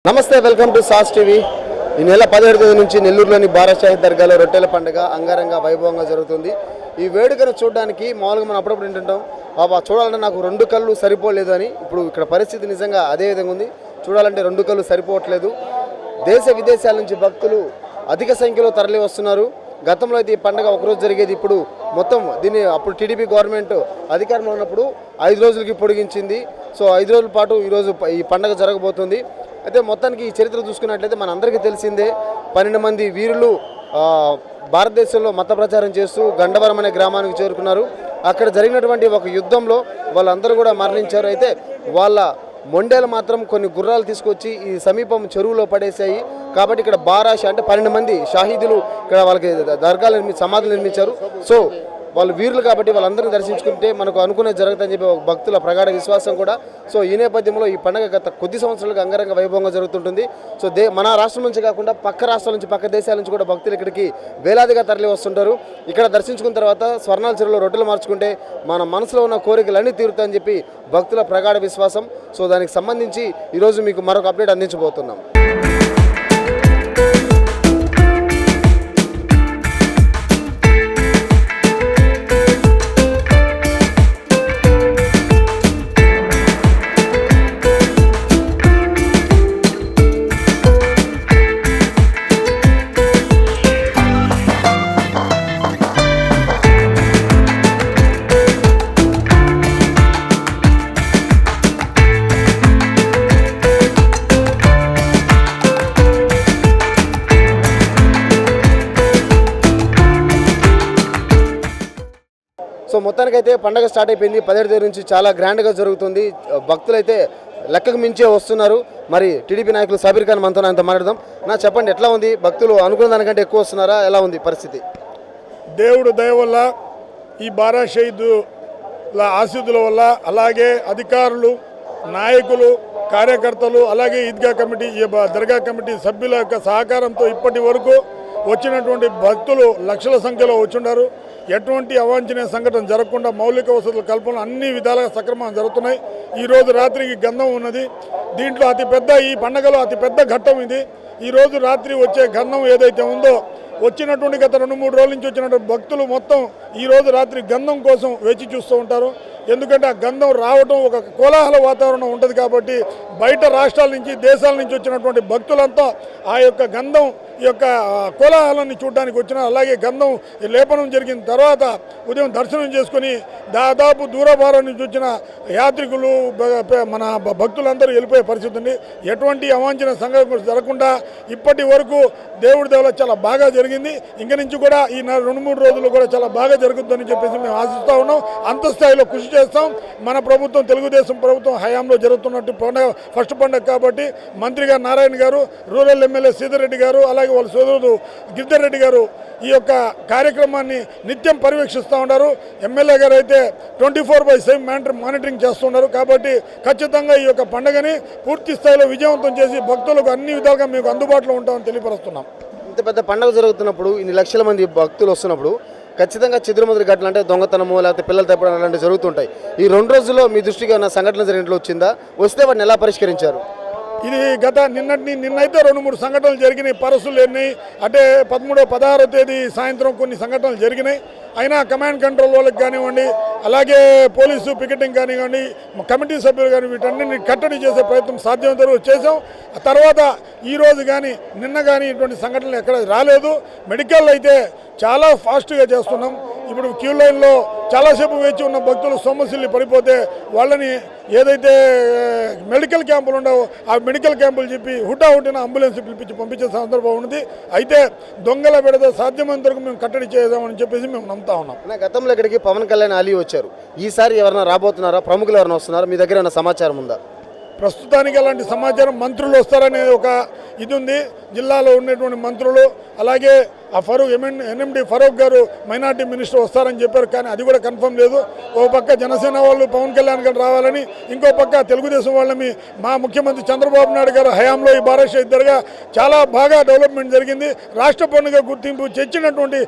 నమస్తే, welcome to sauce TV. ఈ నెల 17వ తేదీ నుంచి నెల్లూరులోని బారా షాహీద్ దర్గాలో రొట్టెల పండుగ అంగరంగ వైభవంగా జరుగుతుంది. ఈ వేడుకను చూడడానికి మామూలుగా మనం అప్పుడప్పుడు వింటుంటాం, బాబా చూడాలంటే నాకు రెండు కళ్ళు సరిపోలేదు అని. ఇప్పుడు ఇక్కడ పరిస్థితి నిజంగా అదే విధంగా ఉంది. చూడాలంటే రెండు కళ్ళు సరిపోవట్లేదు. దేశ విదేశాల నుంచి భక్తులు అధిక సంఖ్యలో తరలి వస్తున్నారు. గతంలో అయితే ఈ పండుగ ఒకరోజు జరిగేది, ఇప్పుడు మొత్తం దీన్ని అప్పుడు టీడీపీ గవర్నమెంట్ అధికారంలో ఉన్నప్పుడు 5 రోజులకి పొడిగించింది. సో 5 రోజుల పాటు ఈరోజు ఈ పండుగ జరగబోతుంది. అయితే మొత్తానికి ఈ చరిత్ర చూసుకున్నట్లయితే మనందరికీ తెలిసిందే, 12 మంది వీరులు భారతదేశంలో మత ప్రచారం చేస్తూ గండవరం అనే గ్రామానికి చేరుకున్నారు. అక్కడ జరిగినటువంటి ఒక యుద్ధంలో వాళ్ళందరూ కూడా మరణించారు. అయితే వాళ్ళ మొండేలు మాత్రం కొన్ని గుర్రాలు తీసుకొచ్చి ఈ సమీపం చెరువులో పడేసాయి. కాబట్టి ఇక్కడ బారాషా అంటే 12 మంది షాహీదులు ఇక్కడ వాళ్ళకి దర్గాలు సమాధులు నిర్మించారు. సో వాళ్ళు వీరులు కాబట్టి వాళ్ళందరినీ దర్శించుకుంటే మనకు అనుకునేది జరుగుతుందని చెప్పి భక్తుల ప్రగాఢ విశ్వాసం కూడా. సో ఈ నేపథ్యంలో ఈ పండుగ గత కొద్ది సంవత్సరాలుగా అంగరంగ వైభవంగా జరుగుతుంటుంది. సో మన రాష్ట్రం నుంచి కాకుండా పక్క రాష్ట్రాల నుంచి, పక్క దేశాల నుంచి కూడా భక్తులు ఇక్కడికి వేలాదిగా తరలి వస్తుంటారు. ఇక్కడ దర్శించుకున్న తర్వాత స్వర్ణాల చెరువులో రొట్టెలు మార్చుకుంటే మన మనసులో ఉన్న కోరికలన్నీ తీరుతాయని చెప్పి భక్తుల ప్రగాఢ విశ్వాసం. సో దానికి సంబంధించి ఈరోజు మీకు మరొక అప్డేట్ అందించబోతున్నాం. సో మొత్తానికైతే పండగ స్టార్ట్ అయిపోయింది. 17వ తేదీ నుంచి చాలా గ్రాండ్గా జరుగుతుంది. భక్తులు అయితే లెక్కకు మించే వస్తున్నారు. మరి టీడీపీ నాయకులు సబీర్ ఖాన్ మనతో అంత మాట్లాడదాం. నా చెప్పండి, ఎట్లా ఉంది? భక్తులు అనుకున్న దానికంటే ఎక్కువ వస్తున్నారా? ఎలా ఉంది పరిస్థితి? దేవుడు దయ వల్ల, ఈ బారా షహీదుల ఆశీస్సుల వల్ల, అలాగే అధికారులు, నాయకులు, కార్యకర్తలు, అలాగే ఈద్గా కమిటీ, దర్గా కమిటీ సభ్యుల యొక్క సహకారంతో ఇప్పటి వరకు వచ్చినటువంటి భక్తులు లక్షల సంఖ్యలో వచ్చున్నారు. ఎటువంటి అవాంఛనీయ సంఘటన జరగకుండా మౌలిక వసతుల కల్పన అన్ని విధాలుగా సక్రమంగా జరుగుతున్నాయి. ఈరోజు రాత్రికి గంధం ఉన్నది. దీంట్లో ఈ పండగలో అతిపెద్ద ఘట్టం ఇది. ఈరోజు రాత్రి వచ్చే గంధం ఏదైతే ఉందో, వచ్చినటువంటి గత 2-3 రోజుల నుంచి వచ్చినటువంటి భక్తులు మొత్తం ఈరోజు రాత్రి గంధం కోసం వేచి చూస్తూ ఉంటారు. ఎందుకంటే ఆ గంధం రావడం ఒక కోలాహల వాతావరణం ఉంటుంది. కాబట్టి బయట రాష్ట్రాల నుంచి, దేశాల నుంచి వచ్చినటువంటి భక్తులంతా ఆ యొక్క గంధం ఈ యొక్క కోలాహలాన్ని చూడడానికి వచ్చిన, అలాగే గంధం లేపనం జరిగిన తర్వాత ఉదయం దర్శనం చేసుకుని దాదాపు దూరభారం నుంచి వచ్చిన యాత్రికులు, మన భక్తులందరూ వెళ్ళిపోయే పరిస్థితి ఉంది. ఎటువంటి అవాంఛనీయ సంఘటన జరగకుండా ఇప్పటి వరకు దేవుడి దేవల చాలా బాగా జరిగింది. ఇంక నుంచి కూడా ఈ 2-3 రోజులు కూడా చాలా బాగా జరుగుతుందని చెప్పేసి మేము ఆశిస్తూ ఉన్నాం. అంతస్థాయిలో కృషి చేస్తాం. మన ప్రభుత్వం, తెలుగుదేశం ప్రభుత్వం హయాంలో జరుగుతున్నట్టు పండుగ ఫస్ట్ పండుగ కాబట్టి మంత్రి గారు నారాయణ గారు, రూరల్ ఎమ్మెల్యే సీతారెడ్డి గారు, అలాగే వాళ్ళ సోదరుడు గిరిధర్ రెడ్డి గారు ఈ యొక్క కార్యక్రమాన్ని నిత్యం పర్యవేక్షిస్తూ ఉన్నారు. ఎమ్మెల్యే గారు అయితే 24/7 మానిటరింగ్ చేస్తున్నారు. కాబట్టి ఖచ్చితంగా ఈ యొక్క పండుగని పూర్తి స్థాయిలో విజయవంతం చేసి భక్తులకు అన్ని విధాలుగా మీకు అందుబాటులో ఉంటామని తెలియపరుస్తున్నాం. ఇంత పెద్ద పండుగ జరుగుతున్నప్పుడు, ఇన్ని లక్షల మంది భక్తులు వస్తున్నప్పుడు ఖచ్చితంగా చెదురుమదురు ఘటనలు అంటే దొంగతనము, లేకపోతే పిల్లలు తప్పడం అలాంటివి జరుగుతుంటాయి. ఈ 2 రోజుల్లో మీ దృష్టికి ఉన్న సంఘటనలు జరిగినట్లు వచ్చిందా? వస్తే వాటిని ఎలా పరిష్కరించారు? ఇది నిన్నైతే 2-3 సంఘటనలు జరిగినాయి. పరసులు ఎన్ని అంటే 16వ తేదీ సాయంత్రం కొన్ని సంఘటనలు జరిగినాయి. అయినా కమాండ్ కంట్రోల్ వాళ్ళకి కానివ్వండి, అలాగే పోలీసు పికెటింగ్ కానివ్వండి, కమిటీ సభ్యులు కానీ వీటన్నిటిని కట్టడి చేసే ప్రయత్నం సాధ్యమైనంత వరకు చేసాం. ఆ తర్వాత ఈరోజు కానీ నిన్న కానీ ఇటువంటి సంఘటనలు ఎక్కడ రాలేదు. మెడికల్ అయితే చాలా ఫాస్ట్గా చేస్తున్నాం. ఇప్పుడు క్యూ లైన్లో చాలాసేపు వేచి ఉన్న భక్తులు సొమ్మసిల్లి పడిపోతే వాళ్ళని ఏదైతే మెడికల్ క్యాంపులు ఉండవో ఆ మెడికల్ క్యాంపులు చెప్పి హుటాహుటిన అంబులెన్స్ పిలిపించి పంపించే సందర్భం ఉంది. అయితే దొంగల విడద సాధ్యమైనంత వరకు మేము కట్టడి చేద్దామని చెప్పేసి మేము నమ్ముతా ఉన్నాం. గతంలో ఇక్కడికి పవన్ కళ్యాణ్, అలీ వచ్చారు. ఈసారి ఎవరైనా రాబోతున్నారా? ప్రముఖులు ఎవరైనా వస్తున్నారా? మీ దగ్గర ఏమైనా సమాచారం ఉందా? ప్రస్తుతానికి అలాంటి సమాచారం మంత్రులు వస్తారనే ఒక ఇది ఉంది. జిల్లాలో ఉన్నటువంటి మంత్రులు, అలాగే ఆ ఎన్ఎండి ఫరూక్ గారు మైనార్టీ మినిస్టర్ వస్తారని చెప్పారు. కానీ అది కూడా కన్ఫర్మ్ లేదు. ఓ పక్క జనసేన వాళ్ళు పవన్ కళ్యాణ్ గారు రావాలని, ఇంకో పక్క తెలుగుదేశం వాళ్ళని మా ముఖ్యమంత్రి చంద్రబాబు నాయుడు గారు హయాంలో ఈ బారా షహీద్ దర్గా చాలా బాగా డెవలప్మెంట్ జరిగింది. రాష్ట్ర పండుగ గుర్తింపు తెచ్చినటువంటి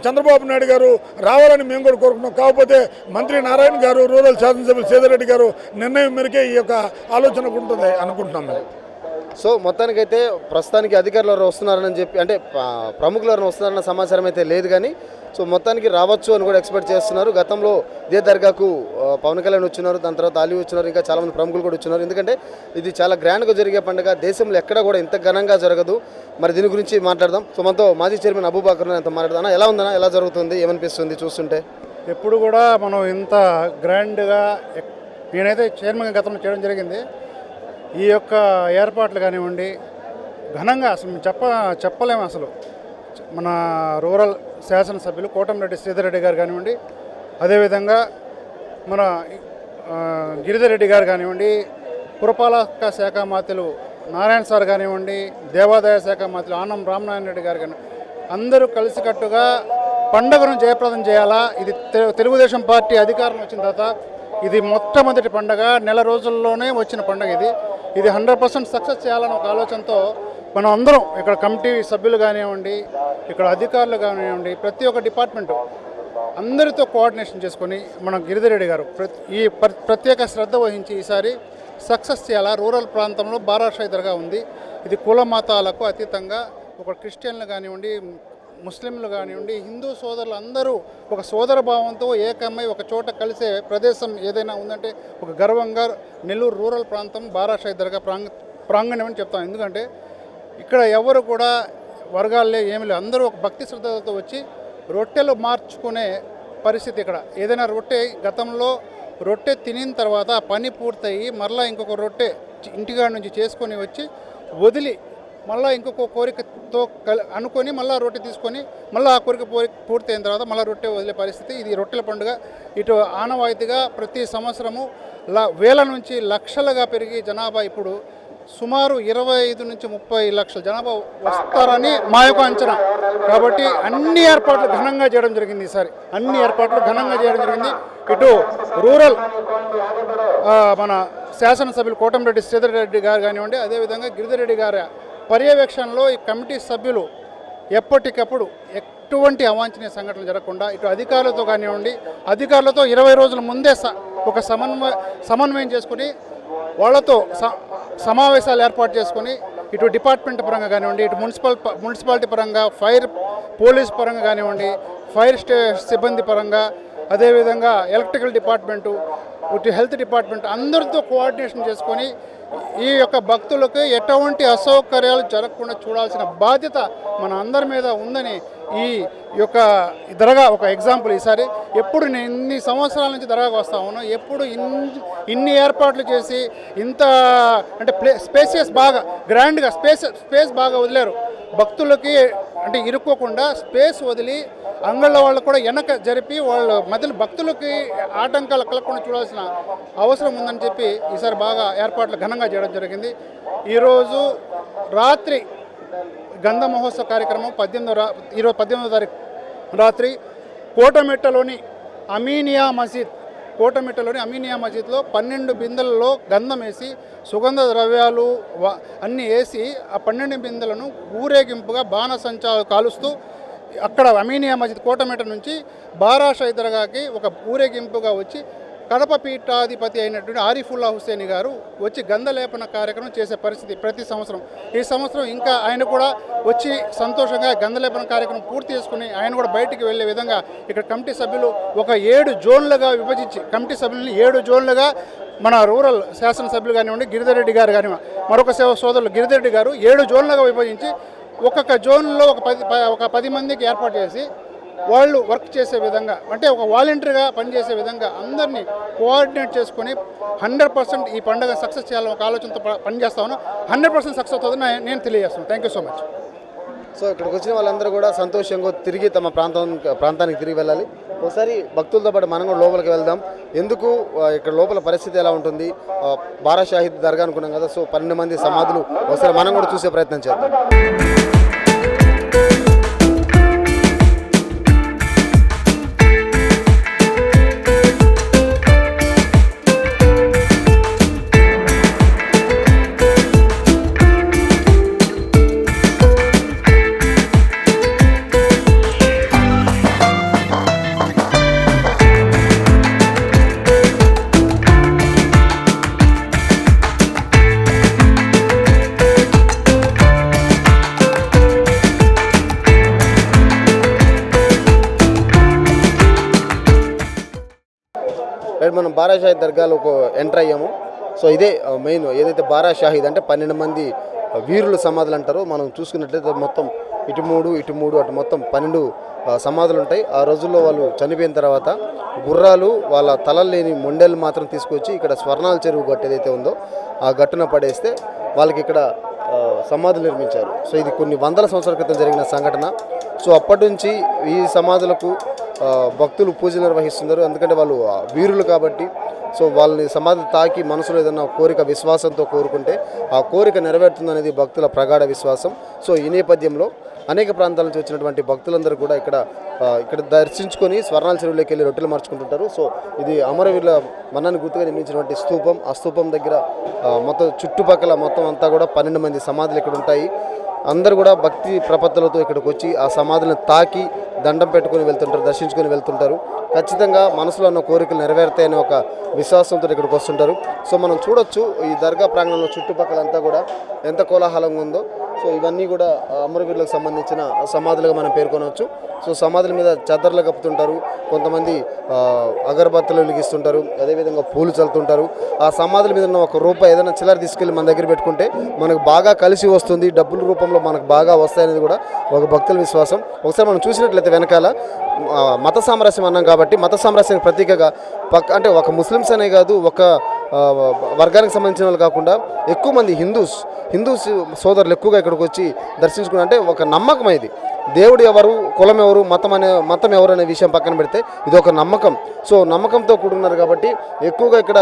చంద్రబాబు నాయుడు గారు రావాలని మేము కూడా కోరుకున్నాం. కాకపోతే మంత్రి నారాయణ గారు, రూరల్ శాసనసభ్యులు సీతారెడ్డి గారు నిర్ణయం మేరకే ఈ యొక్క ఆలోచనకు ఉంటుంది అనుకుంటున్నాం మేము. సో మొత్తానికైతే ప్రస్తుతానికి అధికారులు ఎవరు వస్తున్నారని చెప్పి అంటే ప్రముఖులు ఎవరైనా వస్తున్నారన్న సమాచారం అయితే లేదు కానీ సో మొత్తానికి రావచ్చు అని కూడా ఎక్స్పెక్ట్ చేస్తున్నారు. గతంలో ఇదే దర్గాకు పవన్ కళ్యాణ్ వచ్చినారు, దాని తర్వాత అలీ వచ్చినారు, ఇంకా చాలామంది ప్రముఖులు కూడా వచ్చినారు. ఎందుకంటే ఇది చాలా గ్రాండ్గా జరిగే పండుగ, దేశంలో ఎక్కడ కూడా ఇంత ఘనంగా జరగదు. మరి దీని గురించి మాట్లాడదాం. సో మనతో మాజీ చైర్మన్ అబూబకర్ అంత మాట్లాడదాం. ఎలా ఉందన్నా, ఎలా జరుగుతుంది, ఏమనిపిస్తుంది చూస్తుంటే? ఎప్పుడు కూడా మనం ఇంత గ్రాండ్గా నేనైతే చైర్మన్ గతంలో చేయడం జరిగింది. ఈ యొక్క ఏర్పాట్లు కానివ్వండి ఘనంగా అసలు చెప్పలేము. అసలు మన రూరల్ శాసనసభ్యులు కోటమిరెడ్డి శ్రీధర్ రెడ్డి గారు కానివ్వండి, అదేవిధంగా మన గిరిధర్ రెడ్డి గారు కానివ్వండి, పురపాలక శాఖ మంత్రులు నారాయణ సార్ కానివ్వండి, దేవాదాయ శాఖ మంత్రులు ఆనం రామనారాయణ రెడ్డి గారు కానివ్వండి, అందరూ కలిసికట్టుగా పండుగను జయప్రదం చేయాలా. ఇది తెలుగుదేశం పార్టీ అధికారం వచ్చిన తర్వాత ఇది మొట్టమొదటి పండుగ, నెల రోజుల్లోనే వచ్చిన పండుగ. ఇది 100% సక్సెస్ చేయాలని ఒక ఆలోచనతో మనం అందరం ఇక్కడ కమిటీ సభ్యులు కానివ్వండి, ఇక్కడ అధికారులు కానివ్వండి, ప్రతి ఒక్క డిపార్ట్మెంటు అందరితో కోఆర్డినేషన్ చేసుకొని మన గిరిధర్ రెడ్డి గారు ఈ ప్రత్యేక శ్రద్ధ వహించి ఈసారి సక్సెస్ చేయాలా. రూరల్ ప్రాంతంలో బారాషాయి దర్గా ఉంది. ఇది కుల మతాలకు అతీతంగా ఒక క్రిస్టియన్లు కానివ్వండి, ముస్లింలు కానివ్వండి, హిందూ సోదరులు అందరూ ఒక సోదర భావంతో ఏకమై ఒక చోట కలిసే ప్రదేశం ఏదైనా ఉందంటే ఒక గర్వంగా నెల్లూరు రూరల్ ప్రాంతం బారాషాయి దర్గా ప్రాంగణం అని చెప్తాం. ఎందుకంటే ఇక్కడ ఎవరు కూడా వర్గాలే ఏమి లేదు, అందరూ ఒక భక్తి శ్రద్ధలతో వచ్చి రొట్టెలు మార్చుకునే పరిస్థితి. ఇక్కడ ఏదైనా రొట్టె గతంలో రొట్టె తినిన తర్వాత పని పూర్తయి మరలా ఇంకొక రొట్టె ఇంటికాడ నుంచి చేసుకొని వచ్చి వదిలి మళ్ళీ ఇంకొక కోరికతో అనుకొని మళ్ళీ రొట్టె తీసుకొని మళ్ళీ ఆ కోరిక పూర్తయిన తర్వాత మళ్ళీ రొట్టె వదిలే పరిస్థితి. ఇది రొట్టెల పండుగ. ఇటు ఆనవాయితీగా ప్రతి సంవత్సరము వేల నుంచి లక్షలుగా పెరిగి జనాభా ఇప్పుడు సుమారు 25 నుంచి 30 లక్షల జనాభా వస్తారని మా యొక్క అంచనా. కాబట్టి అన్ని ఏర్పాట్లు ఘనంగా చేయడం జరిగింది. ఈసారి అన్ని ఏర్పాట్లు ఘనంగా చేయడం జరిగింది. ఇటు రూరల్ మన శాసనసభ్యులు కోటమిరెడ్డి శ్రీధర్ రెడ్డి గారు కానివ్వండి, అదేవిధంగా గిరిధర్ రెడ్డి గారి పర్యవేక్షణలో ఈ కమిటీ సభ్యులు ఎప్పటికప్పుడు ఎటువంటి అవాంఛనీయ సంఘటనలు జరగకుండా ఇటు అధికారులతో కానివ్వండి, అధికారులతో 20 రోజుల ముందే ఒక సమన్వయం చేసుకుని వాళ్ళతో సమావేశాలు ఏర్పాటు చేసుకుని ఇటు డిపార్ట్మెంట్ పరంగా కానివ్వండి, ఇటు మున్సిపాలిటీ పరంగా, పోలీస్ పరంగా కానివ్వండి, ఫైర్ సిబ్బంది పరంగా, అదేవిధంగా ఎలక్ట్రికల్ డిపార్ట్మెంటు, ఇటు హెల్త్ డిపార్ట్మెంట్ అందరితో కోఆర్డినేషన్ చేసుకొని ఈ యొక్క భక్తులకు ఎటువంటి అసౌకర్యాలు జరగకుండా చూడాల్సిన బాధ్యత మన అందరి మీద ఉందని ఈ యొక్క దర్గా ఒక ఎగ్జాంపుల్. ఈసారి ఎప్పుడు నేను ఇన్ని సంవత్సరాల నుంచి దర్గాకు వస్తా ఉన్నాను, ఎప్పుడు ఇన్ని ఏర్పాట్లు చేసి ఇంత అంటే స్పేసియస్ బాగా గ్రాండ్గా స్పేస్ బాగా వదిలేరు. భక్తులకి అంటే ఇరుక్కోకుండా స్పేస్ వదిలి అంగళ్ళ వాళ్ళు కూడా వెనక జరిపి వాళ్ళ మధ్యలో భక్తులకి ఆటంకాలు కలగకుండా చూడాల్సిన అవసరం ఉందని చెప్పి ఈసారి బాగా ఏర్పాట్లు ఘనంగా చేయడం జరిగింది. ఈరోజు రాత్రి గంధ మహోత్సవ కార్యక్రమం 18వ తారీఖు రాత్రి కోటమిట్టలోని అమీనియా మసీద్లో 12 బిందెలలో గంధం వేసి సుగంధ ద్రవ్యాలు అన్నీ వేసి ఆ 12 బిందెలను ఊరేగింపుగా బాణసంచాలు కాలుస్తూ అక్కడ అమీనియా మసీద్ కోటమిట్ట నుంచి బారాషాయి దర్గాకి ఒక ఊరేగింపుగా వచ్చి కడప పీఠాధిపతి అయినటువంటి ఆరిఫుల్లా హుసేని గారు వచ్చి గంధలేపన కార్యక్రమం చేసే పరిస్థితి ప్రతి సంవత్సరం. ఈ సంవత్సరం ఇంకా ఆయన కూడా వచ్చి సంతోషంగా గంధలేపన కార్యక్రమం పూర్తి చేసుకుని ఆయన కూడా బయటికి వెళ్ళే విధంగా ఇక్కడ కమిటీ సభ్యులు ఒక 7 జోన్లుగా విభజించి కమిటీ సభ్యులని 7 జోన్లుగా మన రూరల్ శాసనసభ్యులు కానివ్వండి, గిరిధర్ రెడ్డి గారు కానివ్వండి, మరొక సోదరులు గిరిధర్ రెడ్డి గారు 7 జోన్లుగా విభజించి ఒక్కొక్క జోన్లో ఒక 10 మందికి ఏర్పాటు చేసి వాళ్ళు వర్క్ చేసే విధంగా అంటే ఒక వాలంటీర్గా పనిచేసే విధంగా అందరినీ కోఆర్డినేట్ చేసుకొని 100% ఈ పండుగ సక్సెస్ చేయాలని ఒక ఆలోచనతో పనిచేస్తాను. 100% సక్సెస్ అవుతుందని నేను తెలియజేస్తాను. Thank you so much. So ఇక్కడికి వచ్చిన వాళ్ళందరూ కూడా సంతోషంగా తిరిగి తమ ప్రాంతానికి తిరిగి వెళ్ళాలి. ఒకసారి భక్తులతో పాటు మనం కూడా లోపలికి వెళ్దాం. ఎందుకు ఇక్కడ లోపల పరిస్థితి ఎలా ఉంటుంది, బారాషాహి దర్గా అనుకున్నాం కదా, సో 12 మంది సమాధులు ఒకసారి మనం కూడా చూసే ప్రయత్నం చేద్దాం. మనం బారా షాహిద్ దర్గాలో ఒక ఎంటర్ అయ్యాము. సో ఇదే మెయిన్ ఏదైతే బారా షాహిద్ అంటే 12 మంది వీరుల సమాధులు అంటారో, మనం చూసుకున్నట్లయితే మొత్తం ఇటు మూడు అటు మొత్తం 12 సమాధులు ఉంటాయి. ఆ రోజుల్లో వాళ్ళు చనిపోయిన తర్వాత గుర్రాలు వాళ్ళ తలలు లేని మొండెలు మాత్రం తీసుకొచ్చి ఇక్కడ స్వర్ణాల చెరువు గట్టు ఏదైతే ఉందో ఆ గట్టున పడేస్తే వాళ్ళకి ఇక్కడ సమాధులు నిర్మించారు. సో ఇది కొన్ని వందల సంవత్సరాల క్రితం జరిగిన సంఘటన. సో అప్పటి నుంచి ఈ సమాధులకు భక్తులు పూజలు నిర్వహిస్తున్నారు. ఎందుకంటే వాళ్ళు వీరులు కాబట్టి. సో వాళ్ళని సమాధి తాకి మనసులో ఏదైనా కోరిక విశ్వాసంతో కోరుకుంటే ఆ కోరిక నెరవేరుతుందనేది భక్తుల ప్రగాఢ విశ్వాసం. సో ఈ నేపథ్యంలో అనేక ప్రాంతాల నుంచి వచ్చినటువంటి భక్తులందరూ కూడా ఇక్కడ దర్శించుకొని స్వర్ణాల చెరువులోకి వెళ్ళి రొట్టెలు మార్చుకుంటుంటారు. సో ఇది అమరవీరుల మరణాన్ని గుర్తుగా నిర్మించినటువంటి స్తూపం. ఆ స్తూపం దగ్గర మొత్తం చుట్టుపక్కల మొత్తం అంతా కూడా 12 మంది సమాధులు ఇక్కడ ఉంటాయి. అందరూ కూడా భక్తి ప్రపత్తులతో ఇక్కడికి వచ్చి ఆ సమాధులను తాకి దండం పెట్టుకొని వెళ్తుంటారు, దర్శించుకొని వెళ్తుంటారు. ఖచ్చితంగా మనసులో ఉన్న కోరికలు నెరవేరుతాయనే ఒక విశ్వాసంతో ఇక్కడికి వస్తుంటారు. సో మనం చూడొచ్చు ఈ దర్గా ప్రాంగణంలో చుట్టుపక్కలంతా కూడా ఎంత కోలాహలంగా ఉందో. సో ఇవన్నీ కూడా అమరవీరులకు సంబంధించిన సమాధులుగా మనం పేర్కొనవచ్చు. సో సమాధుల మీద చదర్లు కప్పుతుంటారు, కొంతమంది అగరబత్తులు వెలిగిస్తుంటారు, అదేవిధంగా పూలు చల్లుతుంటారు. ఆ సమాధుల మీద ఉన్న ఒక రూపాయి ఏదైనా చిల్లర తీసుకెళ్ళి మన దగ్గర పెట్టుకుంటే మనకు బాగా కలిసి వస్తుంది, డబ్బుల రూపంలో మనకు బాగా వస్తాయనేది కూడా ఒక భక్తుల విశ్వాసం. ఒకసారి మనం చూసినట్లయితే వెనకాల మత సామరస్యం అన్నాం కాబట్టి మత సామరస్యానికి ప్రతీకగా అంటే ఒక ముస్లిమ్స్ అనే కాదు, ఒక వర్గానికి సంబంధించిన వాళ్ళు కాకుండా ఎక్కువ మంది హిందూ సోదరులు ఎక్కువగా ఇక్కడికి వచ్చి దర్శించుకుని అంటే ఒక నమ్మకం. ఇది దేవుడు ఎవరు, కులం ఎవరు, మతం ఎవరు అనే విషయం పక్కన పెడితే ఇది ఒక నమ్మకం. సో నమ్మకంతో కూడున్నారు కాబట్టి ఎక్కువగా ఇక్కడ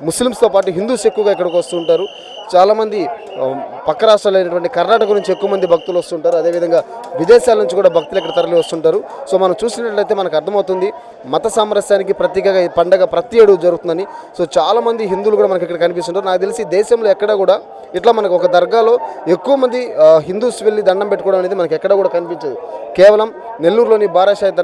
ముస్లిమ్స్తో పాటు హిందూస్ ఎక్కువగా ఇక్కడికి వస్తుంటారు. చాలామంది పక్క రాష్ట్రాలు అయినటువంటి కర్ణాటక నుంచి ఎక్కువ మంది భక్తులు వస్తుంటారు. అదేవిధంగా విదేశాల నుంచి కూడా భక్తులు ఇక్కడ తరలి వస్తుంటారు. సో మనం చూసినట్లయితే మనకు అర్థమవుతుంది మత సామరస్యానికి ప్రతీకగా ఈ పండగ ప్రతి ఏడు జరుగుతుందని. సో చాలామంది హిందువులు కూడా మనకి ఇక్కడ కనిపిస్తుంటారు. నాకు తెలిసి దేశంలో ఎక్కడ కూడా ఇట్లా మనకు ఒక దర్గాలో ఎక్కువ మంది హిందూస్ వెళ్ళి దండం పెట్టుకోవడం అనేది మనకి ఎక్కడ కూడా కనిపించదు. కేవలం నెల్లూరులోని బారా షాహిద్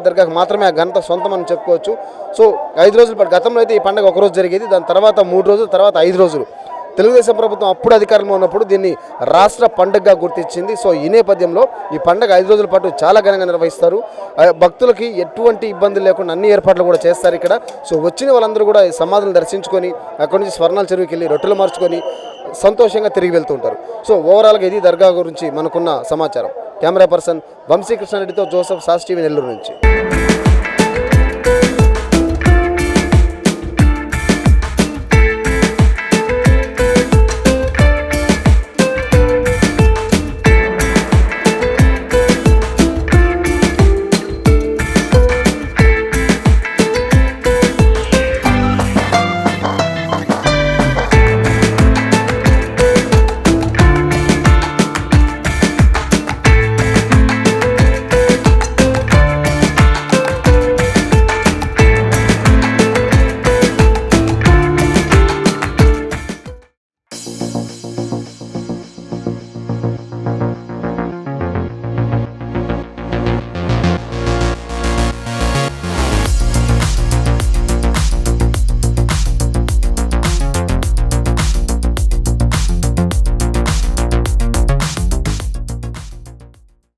దర్గాకు మాత్రమే ఆ ఘనత సొంతం అని చెప్పుకోవచ్చు. సో 5 రోజుల పాటు గతంలో అయితే ఈ పండుగ ఒక రోజు జరిగేది, దాని తర్వాత 3 రోజులు, తర్వాత 5 రోజులు. తెలుగుదేశం ప్రభుత్వం అప్పుడు అధికారంలో ఉన్నప్పుడు దీన్ని రాష్ట్ర పండుగగా గుర్తించింది. సో ఈ నేపథ్యంలో ఈ పండుగ 5 రోజుల పాటు చాలా ఘనంగా నిర్వహిస్తారు. భక్తులకి ఎటువంటి ఇబ్బందులు లేకుండా అన్ని ఏర్పాట్లు కూడా చేస్తారు ఇక్కడ. సో వచ్చిన వాళ్ళందరూ కూడా ఈ సమాధులను దర్శించుకొని అక్కడి నుంచి స్వర్ణాల చెరువుకి వెళ్ళి రొట్టెలు మార్చుకొని సంతోషంగా తిరిగి వెళ్తూ ఉంటారు. సో ఓవరాల్గా ఇది దర్గా గురించి మనకున్న సమాచారం. కెమెరా పర్సన్ వంశీకృష్ణారెడ్డితో జోసెఫ్, సాస్ టీవీ, నెల్లూరు నుంచి.